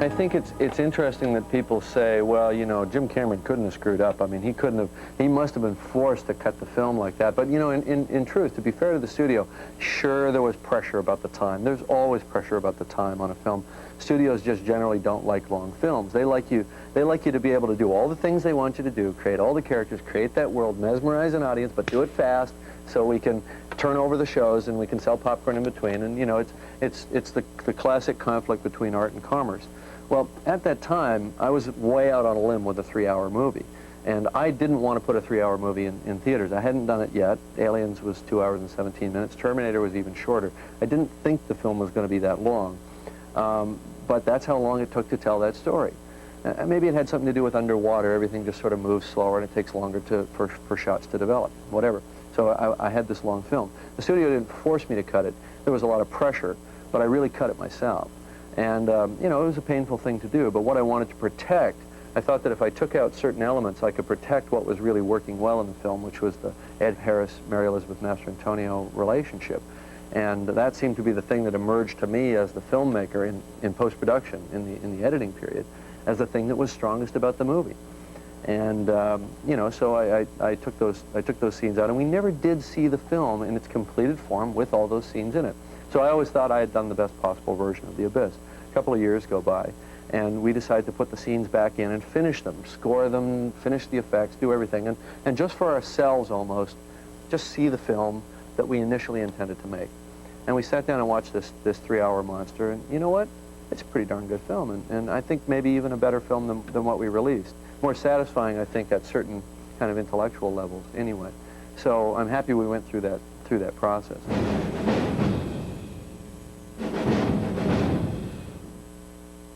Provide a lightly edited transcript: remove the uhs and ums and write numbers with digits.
I think it's interesting that people say, well, you know, Jim Cameron couldn't have screwed up. I mean, he must have been forced to cut the film like that. But, you know, in truth, to be fair to the studio, sure, there was pressure about the time. There's always pressure about the time on a film. Studios just generally don't like long films. They like you to be able to do all the things they want you to do, create all the characters, create that world, mesmerize an audience, but do it fast so we can turn over the shows and we can sell popcorn in between. And, you know, it's the classic conflict between art and commerce. Well, at that time, I was way out on a limb with a 3-hour movie. And I didn't want to put a 3-hour movie in theaters. I hadn't done it yet. Aliens was 2 hours and 17 minutes. Terminator was even shorter. I didn't think the film was going to be that long. But that's how long it took to tell that story. Maybe it had something to do with underwater. Everything just sort of moves slower and it takes longer for shots to develop, whatever. So I had this long film. The studio didn't force me to cut it. There was a lot of pressure, but I really cut it myself. And, you know, it was a painful thing to do, but what I wanted to protect, I thought that if I took out certain elements, I could protect what was really working well in the film, which was the Ed Harris, Mary Elizabeth Mastrantonio relationship. And that seemed to be the thing that emerged to me as the filmmaker in post-production, in the editing period, as the thing that was strongest about the movie. And, you know, so I took those scenes out, and we never did see the film in its completed form with all those scenes in it. So I always thought I had done the best possible version of The Abyss. A couple of years go by, and we decided to put the scenes back in and finish them, score them, finish the effects, do everything, and just for ourselves almost, just see the film that we initially intended to make. And we sat down and watched this 3-hour monster, and you know what? It's a pretty darn good film, and I think maybe even a better film than what we released. More satisfying, I think, at certain kind of intellectual levels anyway. So I'm happy we went through that process.